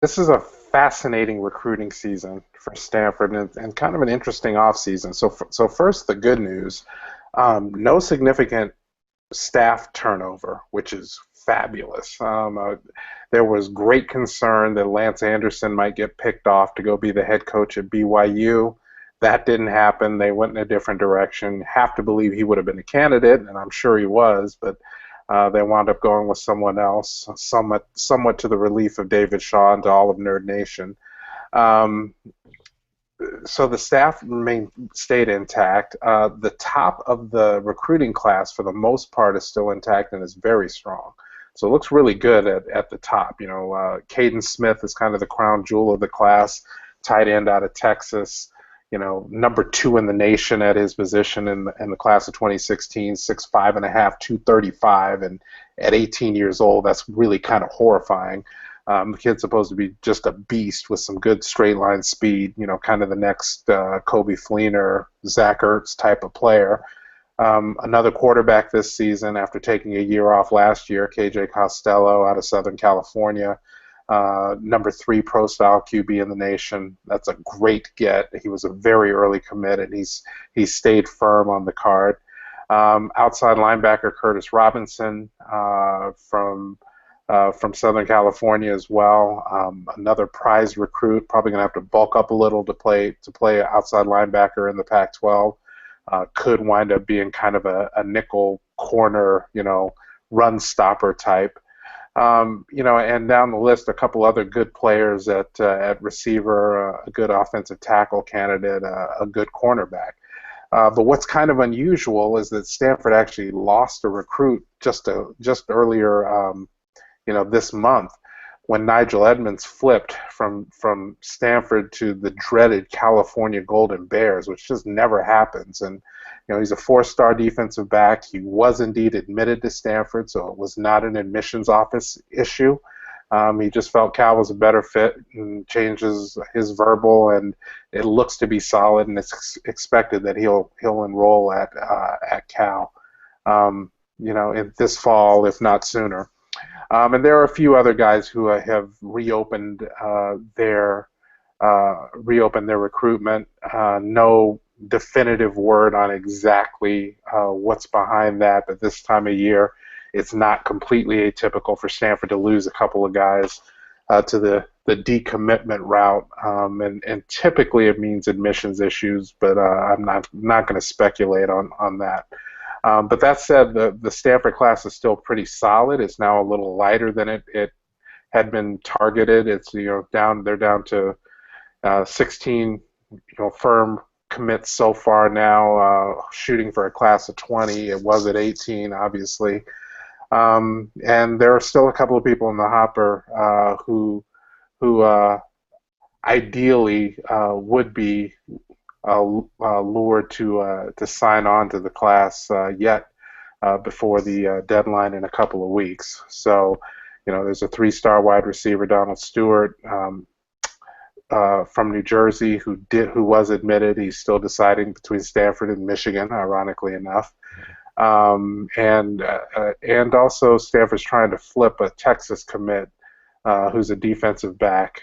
This is a fascinating recruiting season for Stanford and kind of an interesting offseason. So first, the good news. No significant staff turnover, which is fabulous. There was great concern that Lance Anderson might get picked off to go be the head coach at BYU. That didn't happen. They went in a different direction. Have to believe he would have been a candidate, and I'm sure he was, but they wound up going with someone else, somewhat to the relief of David Shaw and to all of Nerd Nation. Um, so the staff stayed intact. The top of the recruiting class, for the most part, is still intact and is very strong. So it looks really good at the top. Caden Smith is kind of the crown jewel of the class, tight end out of Texas. Number two in the nation at his position in the class of 2016, 6'5.5", 235, and at 18 years old, that's really kind of horrifying. The kid's supposed to be just a beast with some good straight line speed, kind of the next Kobe Fleener, Zach Ertz type of player. Another quarterback this season after taking a year off last year, KJ Costello out of Southern California. Number 3 pro-style QB in the nation. That's a great get. He was a very early commit, and he's stayed firm on the card. Outside linebacker Curtis Robinson from Southern California as well. Another prize recruit, probably going to have to bulk up a little to play outside linebacker in the Pac-12. Could wind up being kind of a nickel corner, run stopper type. And down the list, a couple other good players at receiver, a good offensive tackle candidate, a good cornerback. But what's kind of unusual is that Stanford actually lost a recruit just earlier, this month, when Nigel Edmonds flipped from Stanford to the dreaded California Golden Bears, which just never happens. And he's a 4-star defensive back. He was indeed admitted to Stanford, so it was not an admissions office issue. He just felt Cal was a better fit and changes his verbal, and it looks to be solid, and it's expected that he'll enroll at Cal, in this fall, if not sooner. And there are a few other guys who have reopened their recruitment. No definitive word on exactly what's behind that, but this time of year, it's not completely atypical for Stanford to lose a couple of guys to the decommitment route, and typically it means admissions issues, but I'm not going to speculate on that. But that said, the Stanford class is still pretty solid. It's now a little lighter than it had been targeted. It's they're down to 16 firm commits so far now, shooting for a class of 20. It was at 18, obviously. And there are still a couple of people in the hopper who ideally would be lured to sign on to the class yet before the deadline in a couple of weeks. So, there's a 3-star wide receiver, Donald Stewart, from New Jersey, who was admitted. He's still deciding between Stanford and Michigan, ironically enough. And also Stanford's trying to flip a Texas commit who's a defensive back,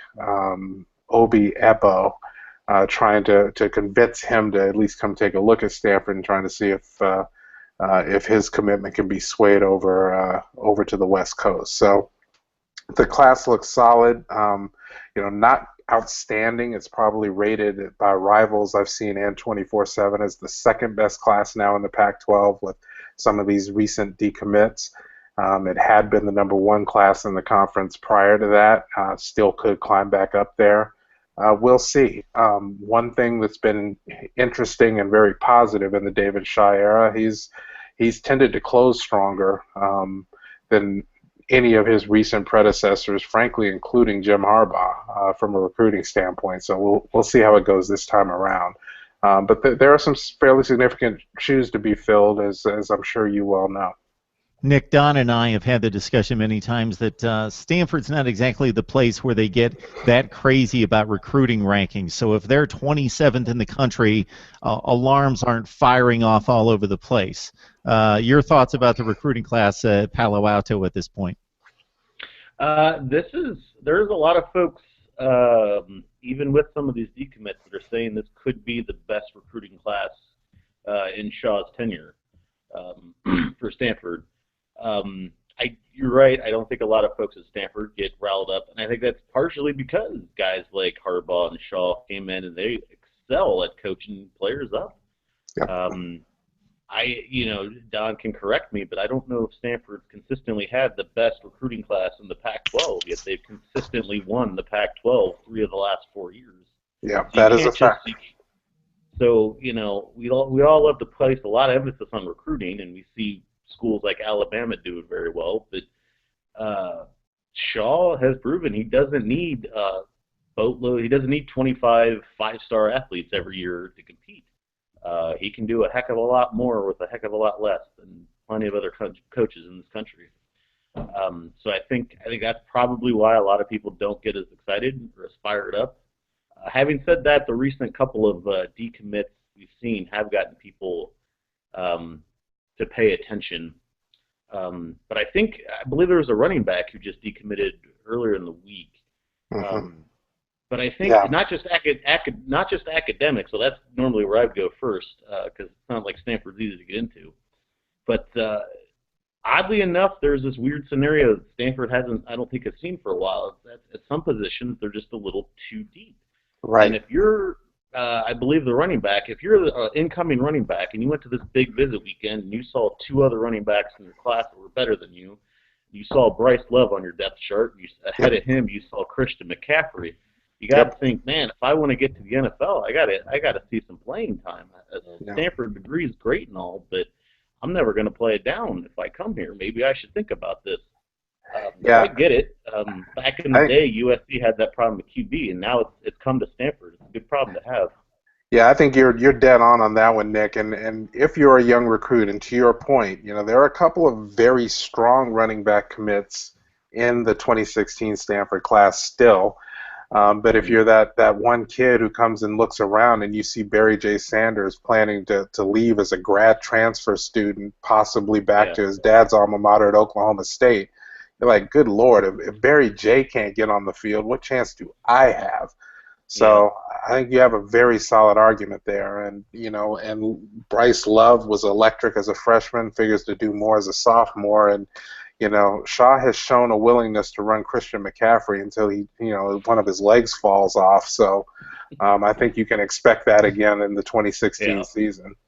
Obi Ebo, trying to convince him to at least come take a look at Stanford and trying to see if his commitment can be swayed over to the West Coast. So the class looks solid. Not outstanding. It's probably rated by rivals I've seen and 24/7 as the second best class now in the Pac-12 with some of these recent decommits. It had been the number 1 class in the conference prior to that. Still could climb back up there. We'll see. One thing that's been interesting and very positive in the David Shaw era, he's tended to close stronger than any of his recent predecessors, frankly, including Jim Harbaugh, from a recruiting standpoint. So we'll see how it goes this time around. But there are some fairly significant shoes to be filled, as I'm sure you well know. Nick, Don, and I have had the discussion many times that Stanford's not exactly the place where they get that crazy about recruiting rankings. So if they're 27th in the country, alarms aren't firing off all over the place. Your thoughts about the recruiting class at Palo Alto at this point? There's a lot of folks even with some of these decommits that are saying this could be the best recruiting class in Shaw's tenure for Stanford. You're right. I don't think a lot of folks at Stanford get riled up, and I think that's partially because guys like Harbaugh and Shaw came in and they excel at coaching players up. Yep. Don can correct me, but I don't know if Stanford's consistently had the best recruiting class in the Pac-12, yet they've consistently won the Pac-12 3 of the last 4 years. Yeah, So that is a fact. So, we all love to place a lot of emphasis on recruiting, and we see schools like Alabama do it very well, but Shaw has proven he doesn't need boatload. He doesn't need 25 five-star athletes every year to compete. He can do a heck of a lot more with a heck of a lot less than plenty of other coaches in this country. So I think that's probably why a lot of people don't get as excited or as fired up. Having said that, the recent couple of decommits we've seen have gotten people to pay attention. But I believe there was a running back who just decommitted earlier in the week. Mm-hmm. But I think not just academic, so that's normally where I'd go first because it's not like Stanford's easy to get into. But oddly enough, there's this weird scenario that Stanford I don't think, has seen for a while. At some positions, they're just a little too deep. Right. And if you're, I believe the running back, if you're the incoming running back and you went to this big visit weekend and you saw 2 other running backs in your class that were better than you saw Bryce Love on your depth chart, ahead of him you saw Christian McCaffrey. You got to think, man, if I want to get to the NFL, I got to see some playing time. A Stanford degree is great and all, but I'm never going to play it down if I come here. Maybe I should think about this. I get it. Back in the day, USC had that problem with QB, and now it's come to Stanford. It's a good problem to have. Yeah, I think you're dead on that one, Nick. And if you're a young recruit, and to your point, there are a couple of very strong running back commits in the 2016 Stanford class still. But if you're that one kid who comes and looks around and you see Barry J. Sanders planning to leave as a grad transfer student, possibly back to his dad's alma mater at Oklahoma State, you're like, good Lord, if Barry J. can't get on the field, what chance do I have? So I think you have a very solid argument there. And, and Bryce Love was electric as a freshman, figures to do more as a sophomore. And, Shaw has shown a willingness to run Christian McCaffrey until one of his legs falls off. So I think you can expect that again in the 2016 season.